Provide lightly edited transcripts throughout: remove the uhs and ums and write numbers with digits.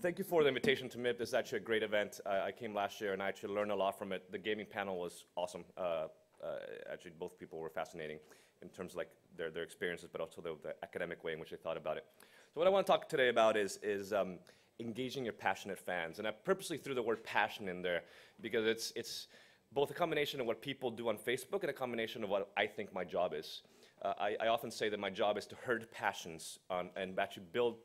Thank you for the invitation to MIP. This is actually a great event. I came last year and I actually learned a lot from it. The gaming panel was awesome. Actually, both people were fascinating in terms of like their experiences, but also the academic way in which they thought about it. So what I want to talk today about is engaging your passionate fans. And I purposely threw the word passion in there because it's both a combination of what people do on Facebook and a combination of what I think my job is. I often say that my job is to herd passions and actually build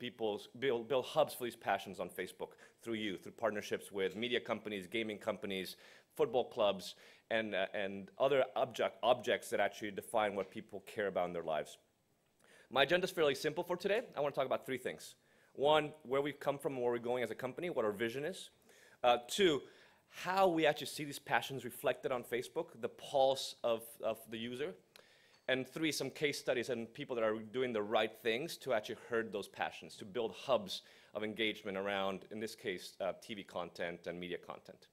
hubs for these passions on Facebook through partnerships with media companies, gaming companies, football clubs, and other objects that actually define what people care about in their lives. My agenda is fairly simple for today. I want to talk about three things. One, where we've come from and where we're going as a company, what our vision is. Two, how we actually see these passions reflected on Facebook, the pulse of the user. And three, some case studies and people that are doing the right things to actually herd those passions, to build hubs of engagement around, in this case, TV content and media content.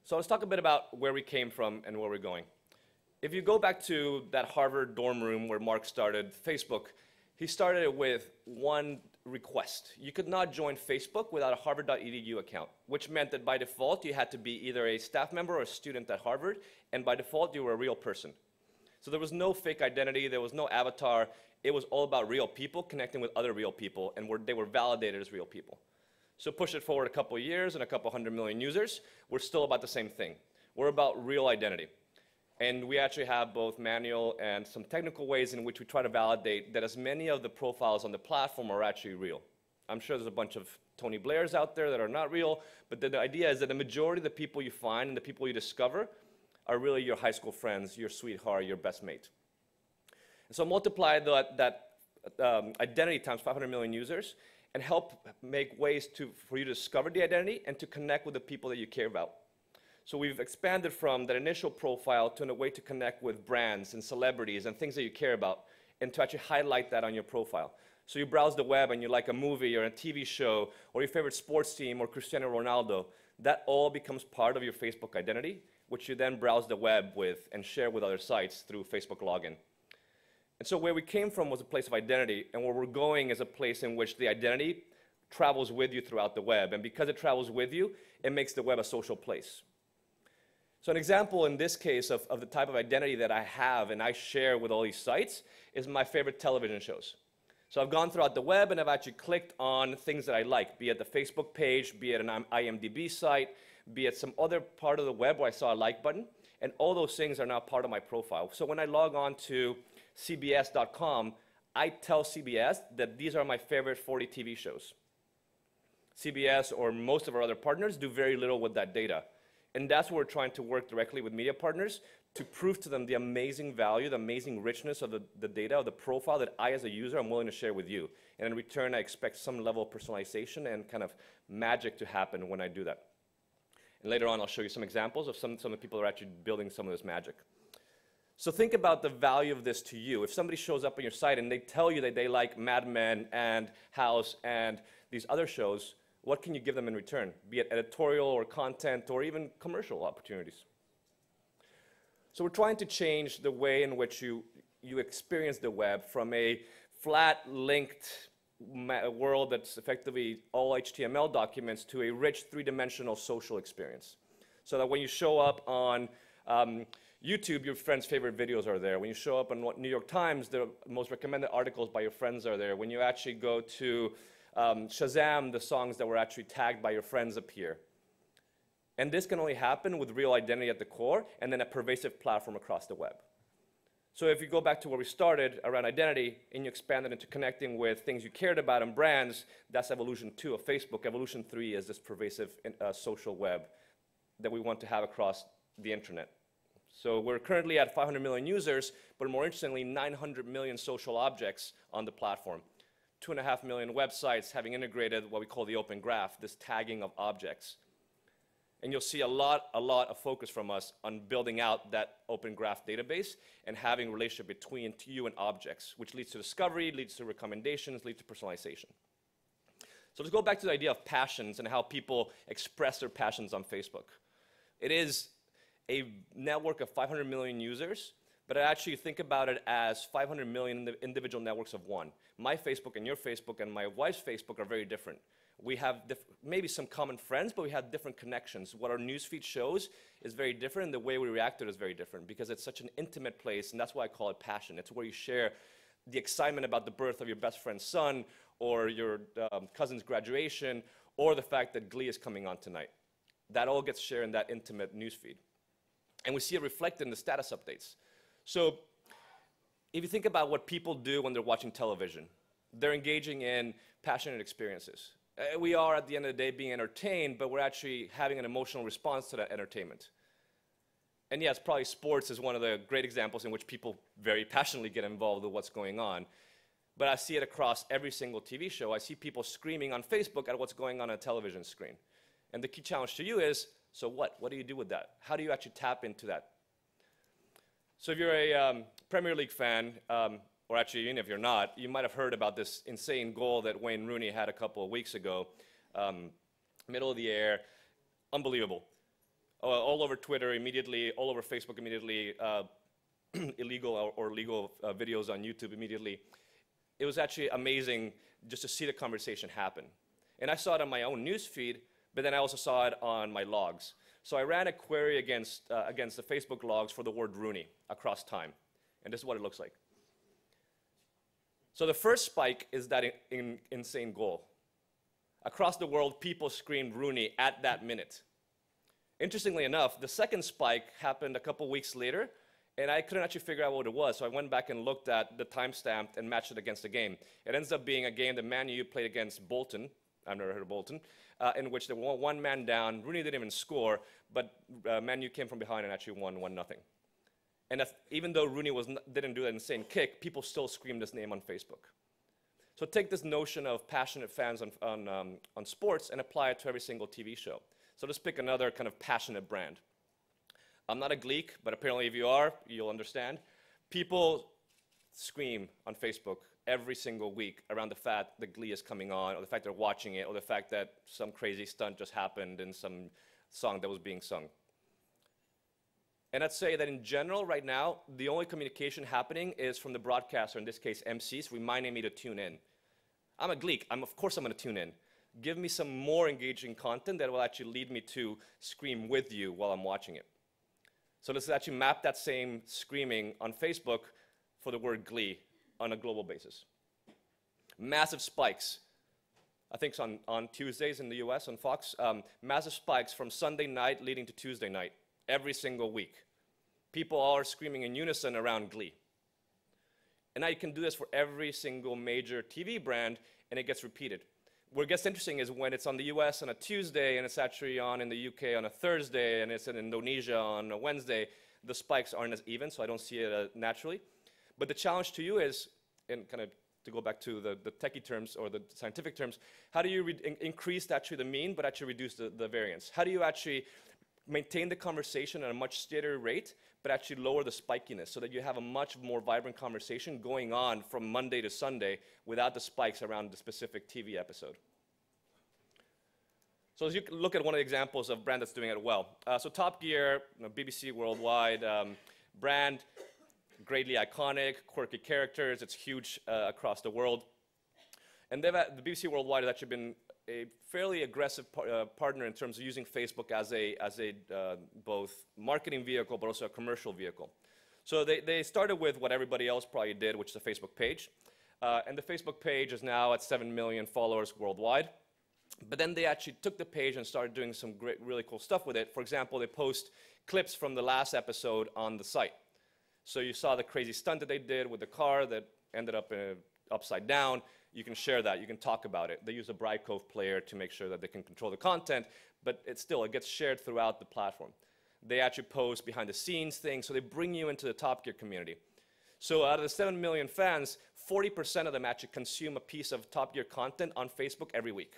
So let's talk a bit about where we came from and where we're going. If you go back to that Harvard dorm room where Mark started Facebook, he started it with one request. You could not join Facebook without a harvard.edu account, which meant that by default you had to be either a staff member or a student at Harvard, and by default you were a real person. So there was no fake identity, there was no avatar. It was all about real people connecting with other real people, and they were validated as real people. So push it forward a couple of years and a couple 100 million users, we're still about the same thing. We're about real identity. And we actually have both manual and some technical ways in which we try to validate that as many of the profiles on the platform are actually real. I'm sure there's a bunch of Tony Blairs out there that are not real, but the idea is that the majority of the people you find and the people you discover are really your high school friends, your sweetheart, your best mate. And so multiply that identity times 500 million users and help make ways for you to discover the identity and to connect with the people that you care about. So we've expanded from that initial profile to a way to connect with brands and celebrities and things that you care about, and to actually highlight that on your profile. So you browse the web and you like a movie or a TV show or your favorite sports team or Cristiano Ronaldo, that all becomes part of your Facebook identity, which you then browse the web with and share with other sites through Facebook login. And so where we came from was a place of identity, and where we're going is a place in which the identity travels with you throughout the web. And because it travels with you, it makes the web a social place. So an example in this case of the type of identity that I have and I share with all these sites is my favorite television shows. So I've gone throughout the web and I've actually clicked on things that I like, be it the Facebook page, be it an IMDb site, be it some other part of the web where I saw a like button, and all those things are now part of my profile. So when I log on to CBS.com, I tell CBS that these are my favorite 40 TV shows. CBS or most of our other partners do very little with that data. And that's where we're trying to work directly with media partners to prove to them the amazing value, the amazing richness of the data, of the profile that I as a user am willing to share with you. And in return, I expect some level of personalization and kind of magic to happen when I do that. And later on, I'll show you some examples of some of the people who are actually building some of this magic. So think about the value of this to you. If somebody shows up on your site and they tell you that they like Mad Men and House and these other shows, what can you give them in return, be it editorial or content or even commercial opportunities? So we're trying to change the way in which you experience the web from a flat, linked world that's effectively all HTML documents to a rich, three-dimensional social experience. So that when you show up on YouTube, your friends' favorite videos are there. When you show up on New York Times, the most recommended articles by your friends are there. When you actually go to Shazam, the songs that were actually tagged by your friends appear. And this can only happen with real identity at the core and then a pervasive platform across the web. So if you go back to where we started around identity and you expand it into connecting with things you cared about and brands, that's evolution 2 of Facebook. Evolution 3 is this pervasive social web that we want to have across the internet. So we're currently at 500 million users, but more interestingly, 900 million social objects on the platform. 2.5 million websites having integrated what we call the open graph, this tagging of objects. And you'll see a lot of focus from us on building out that open graph database and having a relationship between you and objects, which leads to discovery, leads to recommendations, leads to personalization. So let's go back to the idea of passions and how people express their passions on Facebook. It is a network of 500 million users but I actually think about it as 500 million individual networks of one. My Facebook and your Facebook and my wife's Facebook are very different. We have maybe some common friends, but we have different connections. What our newsfeed shows is very different, and the way we react to it is very different because it's such an intimate place, and that's why I call it passion. It's where you share the excitement about the birth of your best friend's son, or your cousin's graduation, or the fact that Glee is coming on tonight. That all gets shared in that intimate newsfeed. And we see it reflected in the status updates. So if you think about what people do when they're watching television, they're engaging in passionate experiences. We are, at the end of the day, being entertained, but we're actually having an emotional response to that entertainment. And yes, probably sports is one of the great examples in which people very passionately get involved with what's going on. But I see it across every single TV show. I see people screaming on Facebook at what's going on a television screen. And the key challenge to you is, so what? What do you do with that? How do you actually tap into that? So if you're a Premier League fan, or actually even if you're not, you might have heard about this insane goal that Wayne Rooney had a couple of weeks ago. Middle of the air, unbelievable. All over Twitter immediately, all over Facebook immediately, illegal or legal videos on YouTube immediately. It was actually amazing just to see the conversation happen. And I saw it on my own news feed, but then I also saw it on my logs. So I ran a query against the Facebook logs for the word Rooney across time. And this is what it looks like. So the first spike is that insane goal. Across the world, people screamed Rooney at that minute. Interestingly enough, the second spike happened a couple weeks later, and I couldn't actually figure out what it was. So I went back and looked at the timestamp and matched it against the game. It ends up being a game that Man U played against Bolton. I've never heard of Bolton. In which they were one man down. Rooney didn't even score, but Man U came from behind and actually won 1-0. And even though Rooney didn't do that insane kick, people still screamed his name on Facebook. So take this notion of passionate fans on sports and apply it to every single TV show. So let's pick another kind of passionate brand. I'm not a Gleek, but apparently if you are, you'll understand. People scream on Facebook every single week around the fact that Glee is coming on, or the fact they're watching it, or the fact that some crazy stunt just happened in some song that was being sung. And I'd say that in general, right now, the only communication happening is from the broadcaster, in this case MCs, reminding me to tune in. I'm a Gleek, of course I'm going to tune in. Give me some more engaging content that will actually lead me to scream with you while I'm watching it. So let's actually map that same screaming on Facebook for the word Glee on a global basis. Massive spikes. I think it's on Tuesdays in the US on Fox. Massive spikes from Sunday night leading to Tuesday night, every single week. People are screaming in unison around Glee. And now you can do this for every single major TV brand, and it gets repeated. What gets interesting is when it's on the US on a Tuesday, and it's actually on in the UK on a Thursday, and it's in Indonesia on a Wednesday, the spikes aren't as even, so I don't see it naturally. But the challenge to you is, and kind of to go back to the techie terms or the scientific terms, how do you increase actually the mean, but actually reduce the variance? How do you actually maintain the conversation at a much steadier rate, but actually lower the spikiness so that you have a much more vibrant conversation going on from Monday to Sunday without the spikes around the specific TV episode? So as you look at one of the examples of a brand that's doing it well. So Top Gear, BBC Worldwide brand, greatly iconic, quirky characters. It's huge across the world. And the BBC Worldwide has actually been a fairly aggressive partner in terms of using Facebook as a both marketing vehicle, but also a commercial vehicle. So they started with what everybody else probably did, which is a Facebook page. And the Facebook page is now at 7 million followers worldwide. But then they actually took the page and started doing some great, really cool stuff with it. For example, they post clips from the last episode on the site. So you saw the crazy stunt that they did with the car that ended up upside down. You can share that. You can talk about it. They use a Brightcove player to make sure that they can control the content, but it gets shared throughout the platform. They actually post behind-the-scenes things, so they bring you into the Top Gear community. So out of the 7 million fans, 40% of them actually consume a piece of Top Gear content on Facebook every week.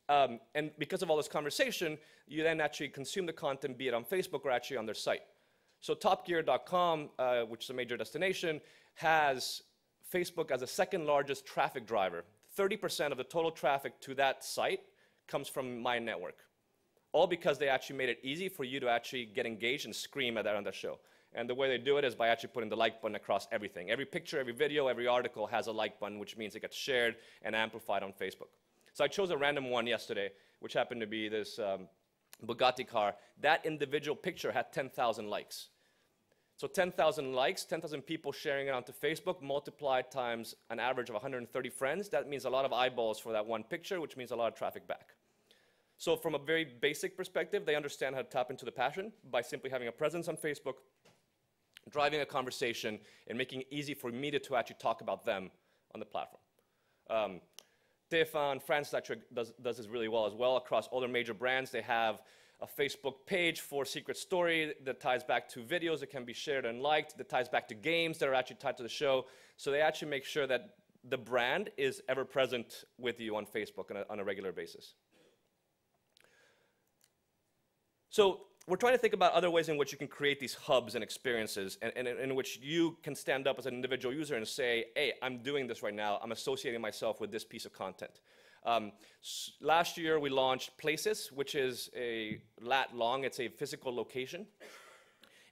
And because of all this conversation, you then actually consume the content, be it on Facebook or actually on their site. So topgear.com, which is a major destination, has Facebook as the second largest traffic driver. 30% of the total traffic to that site comes from my network. All because they actually made it easy for you to actually get engaged and scream at that on the show. And the way they do it is by actually putting the like button across everything. Every picture, every video, every article has a like button, which means it gets shared and amplified on Facebook. So I chose a random one yesterday, which happened to be this Bugatti car. That individual picture had 10,000 likes. So 10,000 likes, 10,000 people sharing it onto Facebook, multiplied times an average of 130 friends. That means a lot of eyeballs for that one picture, which means a lot of traffic back. So from a very basic perspective, they understand how to tap into the passion by simply having a presence on Facebook, driving a conversation, and making it easy for media to actually talk about them on the platform. Stefan, France actually does this really well as well. Across all their major brands, they have a Facebook page for Secret Story that ties back to videos that can be shared and liked, that ties back to games that are actually tied to the show. So they actually make sure that the brand is ever present with you on Facebook on a regular basis. So we're trying to think about other ways in which you can create these hubs and experiences, and in which you can stand up as an individual user and say, hey, I'm doing this right now. I'm associating myself with this piece of content. Last year, we launched Places, which is a lat long. It's a physical location,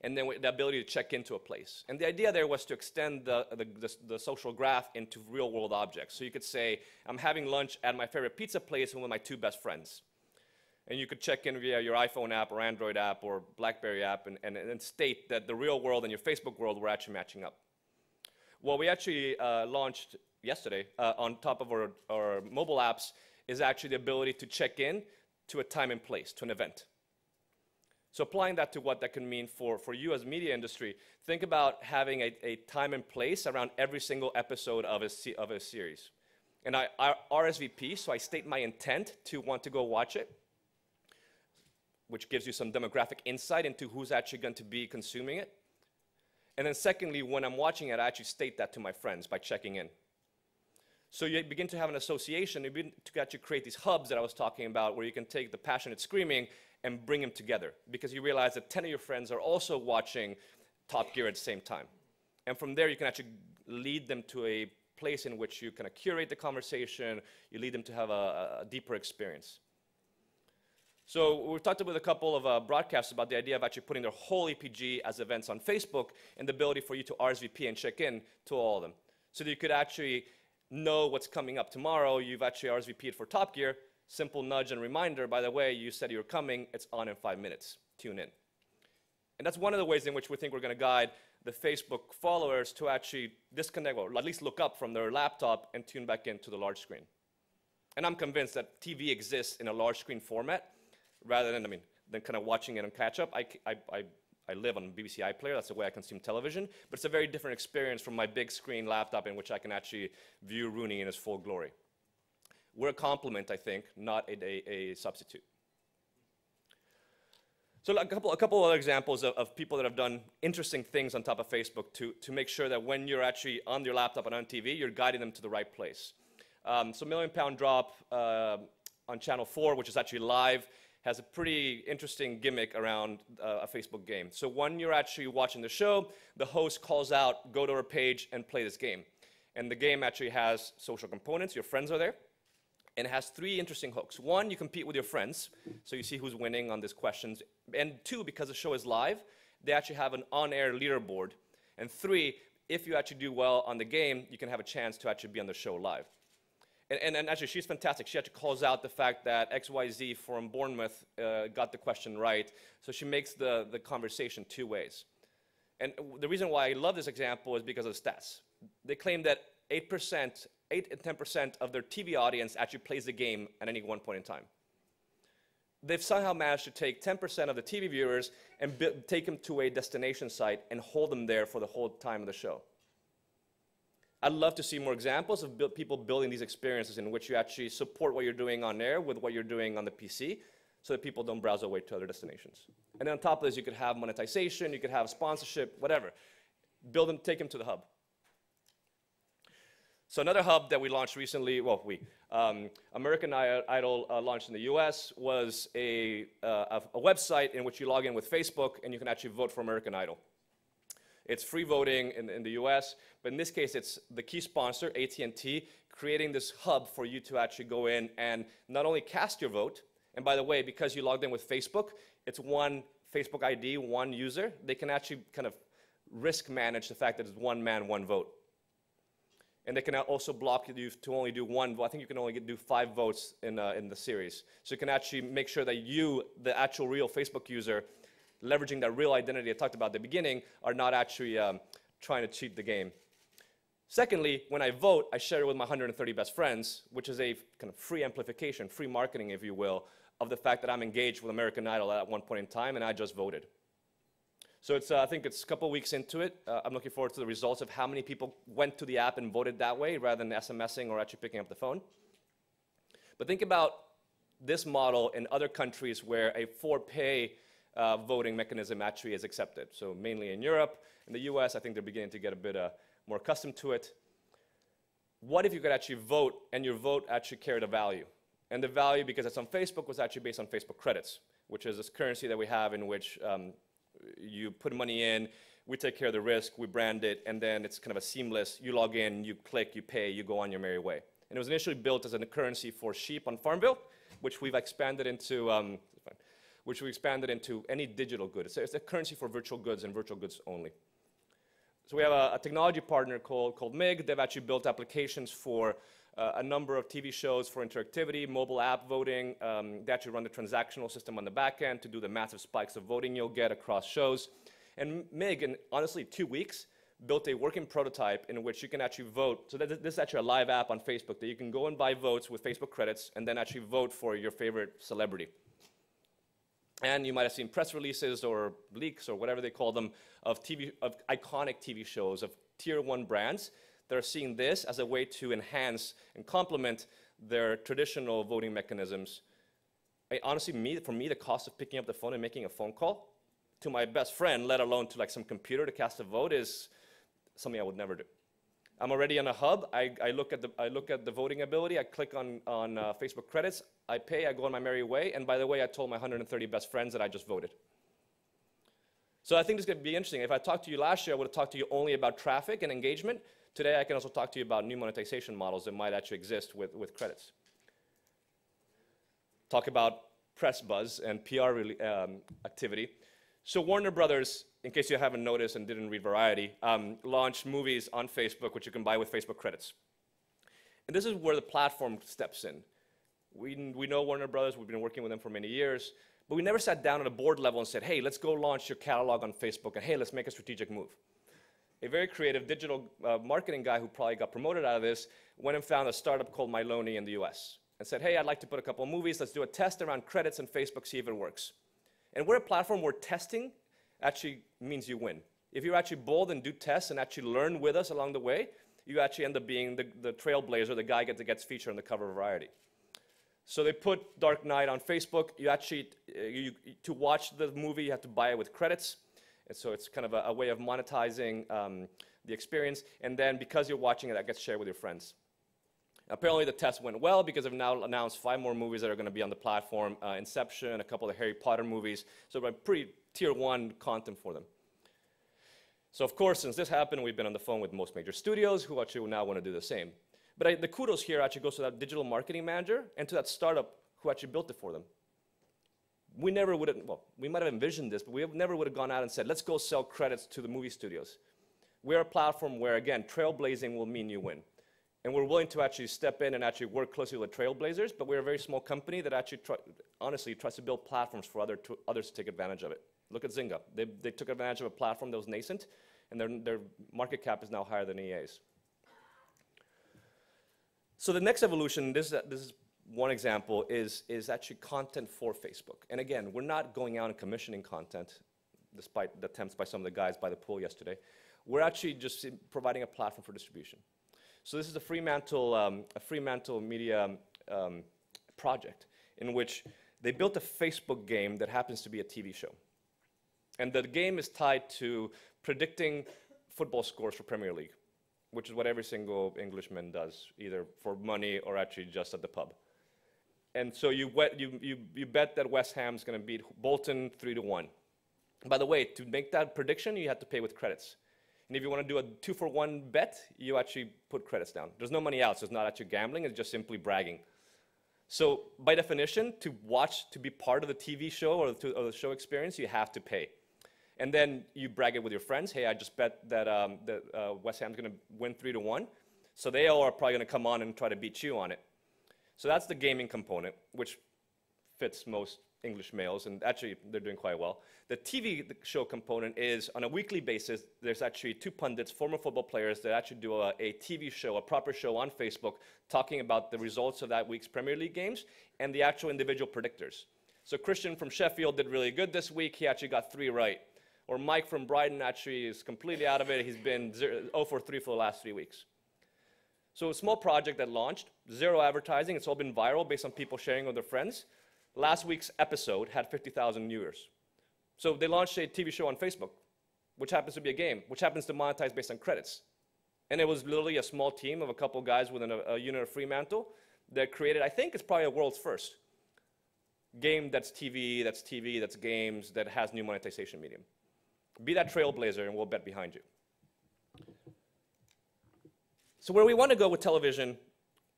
and then the ability to check into a place. And the idea there was to extend the social graph into real-world objects. So you could say, I'm having lunch at my favorite pizza place with my two best friends. And you could check in via your iPhone app or Android app or BlackBerry app and state that the real world and your Facebook world were actually matching up. What we actually launched yesterday on top of our mobile apps is actually the ability to check in to a time and place, to an event. So applying that to what that can mean for you as a media industry, think about having a time and place around every single episode of a series. And I RSVP, so I state my intent to want to go watch it, which gives you some demographic insight into who's actually going to be consuming it. And then secondly, when I'm watching it, I actually state that to my friends by checking in. So you begin to have an association, you begin to actually create these hubs that I was talking about, where you can take the passionate screaming and bring them together, because you realize that 10 of your friends are also watching Top Gear at the same time. And from there, you can actually lead them to a place in which you kind of curate the conversation, you lead them to have a deeper experience. So we've talked with a couple of broadcasts about the idea of actually putting their whole EPG as events on Facebook and the ability for you to RSVP and check in to all of them. So that you could actually know what's coming up tomorrow. You've actually RSVP'd for Top Gear. Simple nudge and reminder, by the way, you said you were coming. It's on in 5 minutes. Tune in. And that's one of the ways in which we think we're going to guide the Facebook followers to actually disconnect, or at least look up from their laptop and tune back into the large screen. And I'm convinced that TV exists in a large screen format, rather than, than kind of watching it on catch-up. I live on BBC iPlayer. That's the way I consume television. But it's a very different experience from my big screen laptop in which I can actually view Rooney in his full glory. We're a complement, I think, not a substitute. So a couple other examples of people that have done interesting things on top of Facebook to make sure that when you're actually on your laptop and on TV, you're guiding them to the right place. So Million Pound Drop on Channel 4, which is actually live, has a pretty interesting gimmick around a Facebook game. So when you're actually watching the show, the host calls out, go to our page and play this game. And the game actually has social components. Your friends are there. And it has 3 interesting hooks. 1, you compete with your friends, so you see who's winning on these questions. And 2, because the show is live, they actually have an on-air leaderboard. And 3, if you actually do well on the game, you can have a chance to actually be on the show live. And actually, she's fantastic. She actually calls out the fact that XYZ from Bournemouth got the question right. So she makes the conversation 2 ways. And the reason why I love this example is because of the stats. They claim that 8 and 10% of their TV audience actually plays the game at any one point in time. They've somehow managed to take 10% of the TV viewers and take them to a destination site and hold them there for the whole time of the show. I'd love to see more examples of people building these experiences in which you actually support what you're doing on air with what you're doing on the PC, so that people don't browse away to other destinations. And then on top of this, you could have monetization, you could have sponsorship, whatever. Build them, take them to the hub. So another hub that we launched recently, American Idol launched in the US, was a website in which you log in with Facebook and you can actually vote for American Idol. It's free voting in the US, but in this case, it's the key sponsor, AT&T, creating this hub for you to actually go in and not only cast your vote, and by the way, because you logged in with Facebook, it's one Facebook ID, one user. They can actually kind of risk manage the fact that it's one man, one vote. And they can also block you to only do one vote. I think you can only do 5 votes in the series. So you can actually make sure that you, the actual real Facebook user, leveraging that real identity I talked about at the beginning, are not actually trying to cheat the game. Secondly, when I vote, I share it with my 130 best friends, which is a kind of free amplification, free marketing, if you will, of the fact that I'm engaged with American Idol at one point in time and I just voted. So it's, I think it's a couple weeks into it. I'm looking forward to the results of how many people went to the app and voted that way rather than SMSing or actually picking up the phone. But think about this model in other countries where a for-pay voting mechanism actually is accepted. So mainly in Europe. In the US, I think they're beginning to get a bit more accustomed to it. What if you could actually vote and your vote actually carried a value? And the value, because it's on Facebook, was actually based on Facebook credits, which is this currency that we have in which you put money in, we take care of the risk, we brand it, and then it's kind of a seamless, you log in, you click, you pay, you go on your merry way. And it was initially built as a currency for sheep on Farmville, which we've expanded into any digital good. It's a currency for virtual goods and virtual goods only. So we have a technology partner called MIG. They've actually built applications for a number of TV shows for interactivity, mobile app voting. They actually run the transactional system on the back end to do the massive spikes of voting you'll get across shows. And MIG, in honestly 2 weeks, built a working prototype in which you can actually vote. So this is actually a live app on Facebook that you can go and buy votes with Facebook credits and then actually vote for your favorite celebrity. And you might have seen press releases or leaks or whatever they call them of iconic TV shows, of tier 1 brands that are seeing this as a way to enhance and complement their traditional voting mechanisms. Honestly, for me, the cost of picking up the phone and making a phone call to my best friend, let alone to like some computer to cast a vote, is something I would never do. I'm already on a hub. I look at the voting ability. I click on Facebook credits. I pay. I go on my merry way. And by the way, I told my 130 best friends that I just voted. So I think this is going to be interesting. If I talked to you last year, I would have talked to you only about traffic and engagement. Today, I can also talk to you about new monetization models that might actually exist with credits. Talk about press buzz and PR activity. So Warner Brothers, in case you haven't noticed and didn't read Variety, launched movies on Facebook, which you can buy with Facebook credits. And this is where the platform steps in. We know Warner Brothers. We've been working with them for many years. But we never sat down at a board level and said, hey, let's go launch your catalog on Facebook, and hey, let's make a strategic move. A very creative digital marketing guy who probably got promoted out of this went and found a startup called Multiuser in the US and said, hey, I'd like to put a couple of movies. Let's do a test around credits and Facebook, see if it works. And we're a platform where testing actually means you win. If you're actually bold and do tests and actually learn with us along the way, you actually end up being the trailblazer, the guy that gets featured on the cover of Variety. So they put Dark Knight on Facebook. You actually, to watch the movie, you have to buy it with credits. And so it's kind of a way of monetizing the experience. And then because you're watching it, that gets shared with your friends. Apparently the test went well because they've now announced 5 more movies that are going to be on the platform. Inception, a couple of Harry Potter movies. So pretty tier 1 content for them. So of course, since this happened, we've been on the phone with most major studios who actually now want to do the same. But the kudos here actually goes to that digital marketing manager and to that startup who actually built it for them. We never would have, well, we might have envisioned this, but we never would have gone out and said, let's go sell credits to the movie studios. We're a platform where, again, trailblazing will mean you win. And we're willing to actually step in and actually work closely with trailblazers, but we're a very small company that actually, honestly, tries to build platforms for others to take advantage of it. Look at Zynga. They took advantage of a platform that was nascent, and their market cap is now higher than EA's. So the next evolution, this is one example, is actually content for Facebook. And again, we're not going out and commissioning content, despite the attempts by some of the guys by the pool yesterday. We're actually just providing a platform for distribution. So this is a Fremantle Media project in which they built a Facebook game that happens to be a TV show. And the game is tied to predicting football scores for Premier League, which is what every single Englishman does, either for money or actually just at the pub. And so you bet that West Ham's going to beat Bolton 3-1. By the way, to make that prediction, you have to pay with credits. And if you want to do a 2-for-1 bet, you actually put credits down. There's no money out, so it's not actually gambling, it's just simply bragging. So by definition, to be part of the TV show or the show experience, you have to pay. And then you brag it with your friends. Hey, I just bet that, West Ham's going to win 3-1. So they all are probably going to come on and try to beat you on it. So that's the gaming component, which fits most English males, and actually they're doing quite well. The TV show component is on a weekly basis. There's actually 2 pundits, former football players, that actually do a TV show, a proper show on Facebook, talking about the results of that week's Premier League games and the actual individual predictors. So Christian from Sheffield did really good this week. He actually got 3 right. Or Mike from Brighton actually is completely out of it. He's been 0 for 3 for the last 3 weeks. So a small project that launched, 0 advertising. It's all been viral based on people sharing with their friends. Last week's episode had 50,000 viewers. So they launched a TV show on Facebook, which happens to be a game, which happens to monetize based on credits. And it was literally a small team of a couple guys within a unit of Fremantle that created, I think it's probably a world's first game that's TV, that's games, that has new monetization medium. Be that trailblazer and we'll bet behind you. So where we want to go with television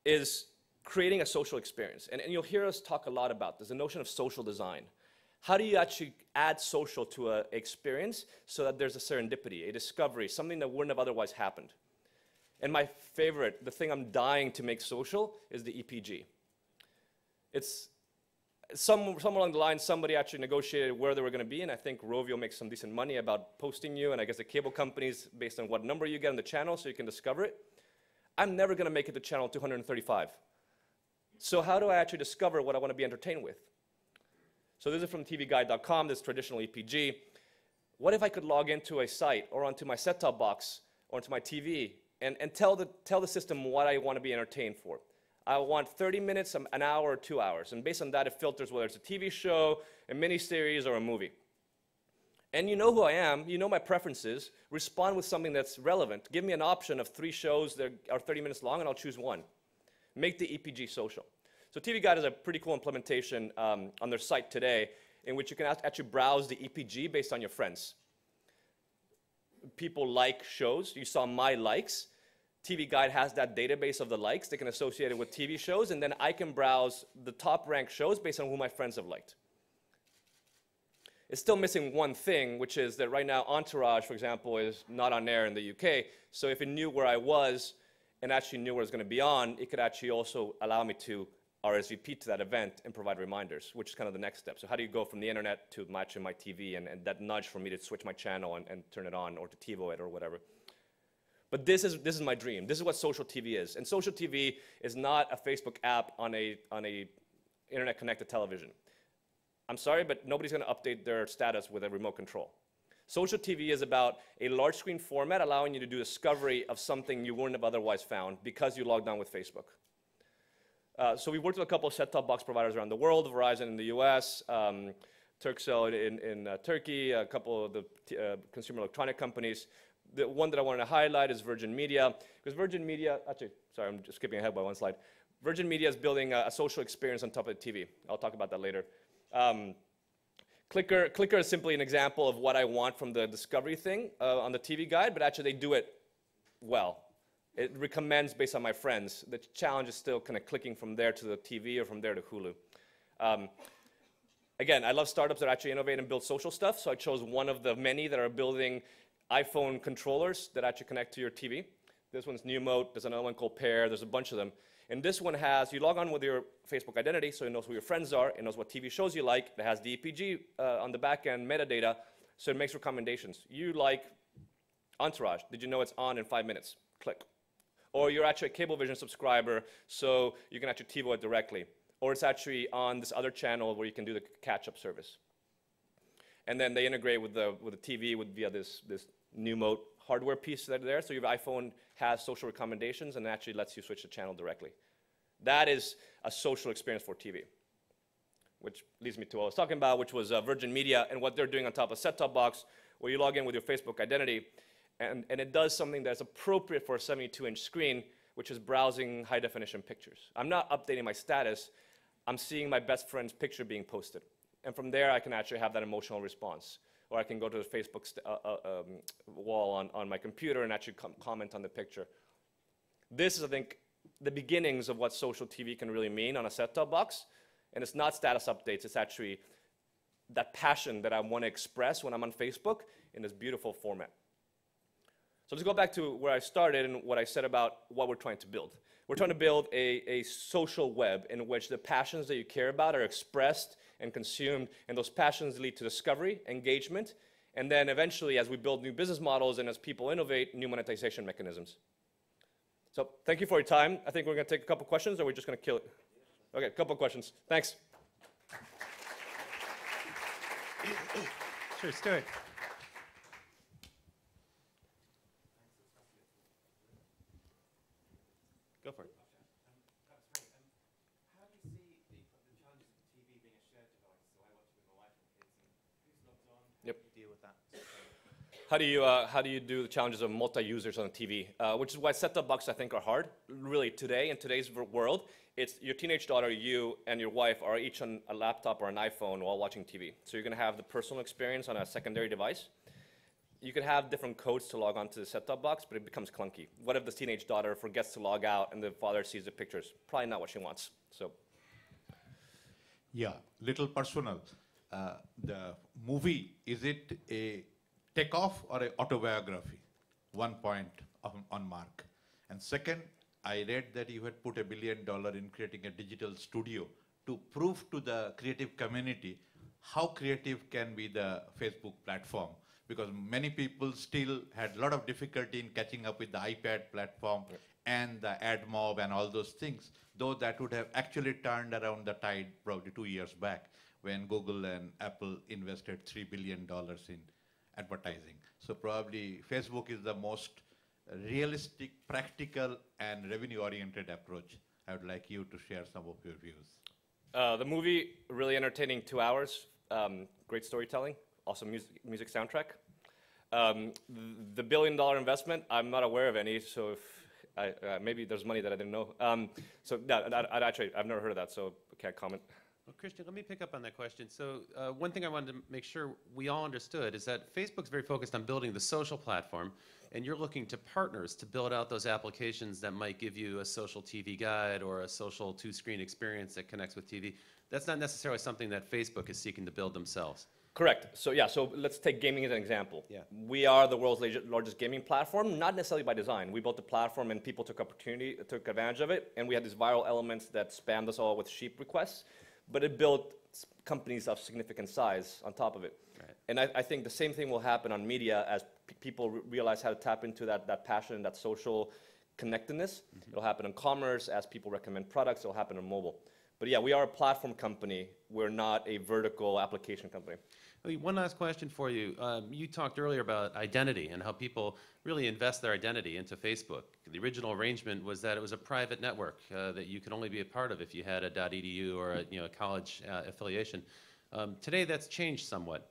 is creating a social experience. And you'll hear us talk a lot about this, the notion of social design. How do you actually add social to an experience so that there's a serendipity, a discovery, something that wouldn't have otherwise happened? And my favorite, the thing I'm dying to make social, is the EPG. It's somewhere along the line, somebody actually negotiated where they were going to be, and I think Rovio makes some decent money about posting you, and I guess the cable companies, based on what number you get on the channel, so you can discover it. I'm never going to make it to channel 235. So how do I actually discover what I want to be entertained with? So this is from tvguide.com, this traditional EPG. What if I could log into a site or onto my set-top box or onto my TV and tell the system what I want to be entertained for? I want 30 minutes, an hour, or 2 hours. And based on that, it filters whether it's a TV show, a miniseries, or a movie. And you know who I am. You know my preferences. Respond with something that's relevant. Give me an option of 3 shows that are 30 minutes long, and I'll choose one. Make the EPG social. So TV Guide has a pretty cool implementation on their site today in which you can actually browse the EPG based on your friends. People like shows. You saw my likes. TV Guide has that database of the likes. They can associate it with TV shows, and then I can browse the top-ranked shows based on who my friends have liked. It's still missing one thing, which is that right now Entourage, for example, is not on air in the UK. So if it knew where I was and actually knew where it was going to be on, it could actually also allow me to RSVP to that event and provide reminders, which is kind of the next step. So how do you go from the internet to matching my TV and that nudge for me to switch my channel and turn it on, or to TiVo it or whatever? But this is my dream. This is what social TV is. And social TV is not a Facebook app on a internet-connected television. I'm sorry, but nobody's going to update their status with a remote control. Social TV is about a large screen format allowing you to do discovery of something you wouldn't have otherwise found because you logged on with Facebook. So we worked with a couple of set-top box providers around the world, Verizon in the US, Turkcell in Turkey, a couple of the consumer electronic companies. The one that I wanted to highlight is Virgin Media, because Virgin Media, actually, sorry, I'm just skipping ahead by one slide. Virgin Media is building a social experience on top of the TV. I'll talk about that later. Clicker is simply an example of what I want from the discovery thing on the TV Guide, but actually they do it well. It recommends based on my friends. The challenge is still kind of clicking from there to the TV or from there to Hulu. Again, I love startups that actually innovate and build social stuff, so I chose one of the many that are building iPhone controllers that actually connect to your TV. This one's NewMote, there's another one called Pair, there's a bunch of them. And this one has, you log on with your Facebook identity, so it knows who your friends are, it knows what TV shows you like, it has the EPG on the back end, metadata, so it makes recommendations. You like Entourage, did you know it's on in 5 minutes? Click. Or you're actually a Cablevision subscriber, so you can actually TiVo it directly. Or it's actually on this other channel where you can do the catch-up service. And then they integrate with the TV via this NewMote hardware piece that there. So your iPhone has social recommendations and actually lets you switch the channel directly. That is a social experience for TV, which leads me to what I was talking about, which was Virgin Media and what they're doing on top of set-top box, where you log in with your Facebook identity, and it does something that's appropriate for a 72-inch screen, which is browsing high-definition pictures. I'm not updating my status. I'm seeing my best friend's picture being posted. And from there, I can actually have that emotional response. Or I can go to the Facebook wall on my computer and actually comment on the picture. This is, I think, the beginnings of what social TV can really mean on a set-top box. And it's not status updates. It's actually that passion that I want to express when I'm on Facebook in this beautiful format. So let's go back to where I started and what I said about what we're trying to build. We're trying to build a social web in which the passions that you care about are expressed and consumed, and those passions lead to discovery, engagement, and then eventually, as we build new business models and as people innovate, new monetization mechanisms. So thank you for your time. I think we're going to take a couple questions, or we're just going to kill it. Okay, a couple questions. Thanks. Sure, Stuart. Go for it. How do you see the challenges of TV being a shared device? So I watch it with my wife and kids, and who's logged on? Yep. How do you deal with that? How do you do the challenges of multi-users on TV? Which is why set-top boxes, I think, are hard. Really, today, in today's world, it's your teenage daughter, you, and your wife are each on a laptop or an iPhone while watching TV. So you're going to have the personal experience on a secondary device. You could have different codes to log on to the set-top box, but it becomes clunky. What if the teenage daughter forgets to log out and the father sees the pictures? Probably not what she wants. So, yeah, little personal. The movie, is it a takeoff or an autobiography? 1 point on mark. And second, I read that you had put $1 billion in creating a digital studio to prove to the creative community how creative can be the Facebook platform. Because many people still had a lot of difficulty in catching up with the iPad platform and the ad mob and all those things, though that would have actually turned around the tide probably 2 years back when Google and Apple invested $3 billion in advertising. So probably Facebook is the most realistic, practical, and revenue-oriented approach. I would like you to share some of your views. the movie, really entertaining 2 hours. Great storytelling. Also music soundtrack. The $1 billion investment, I'm not aware of any, so if maybe there's money that I didn't know. So no, I've never heard of that, so I can't comment. Well, Christian, let me pick up on that question. So one thing I wanted to make sure we all understood is that Facebook's very focused on building the social platform, and you're looking to partners to build out those applications that might give you a social TV guide or a social two-screen experience that connects with TV. That's not necessarily something that Facebook is seeking to build themselves. Correct. So yeah, so let's take gaming as an example. Yeah. We are the world's largest gaming platform, not necessarily by design. We built the platform and people took advantage of it, and we had these viral elements that spammed us all with sheep requests, but it built companies of significant size on top of it. Right. And I think the same thing will happen on media as people realize how to tap into that passion, that social connectedness. Mm-hmm. It'll happen in commerce as people recommend products. It'll happen on mobile. But yeah, we are a platform company. We're not a vertical application company. One last question for you. You talked earlier about identity and how people really invest their identity into Facebook. The original arrangement was that it was a private network that you could only be a part of if you had a .edu or a college affiliation. Today that's changed somewhat.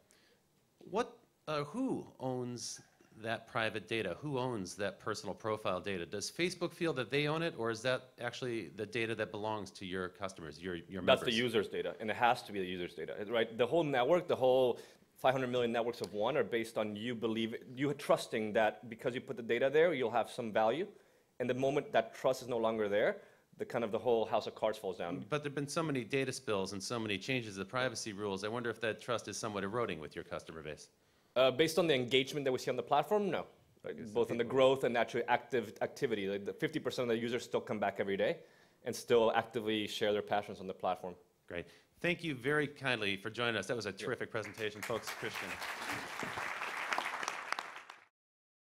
Who owns that private data? Who owns that personal profile data? Does Facebook feel that they own it, or is that actually the data that belongs to your customers, your members? That's the user's data, and it has to be the user's data, right? The whole network, the whole 500 million networks of one are based on you trusting that because you put the data there, you'll have some value, and the moment that trust is no longer there, the whole house of cards falls down. But there have been so many data spills and so many changes to the privacy rules. I wonder if that trust is somewhat eroding with your customer base. Based on the engagement that we see on the platform, no. Right? Both on the growth and actually activity. Like the 50% of the users still come back every day and still actively share their passions on the platform. Great. Thank you very kindly for joining us. That was a terrific presentation, folks. Christian.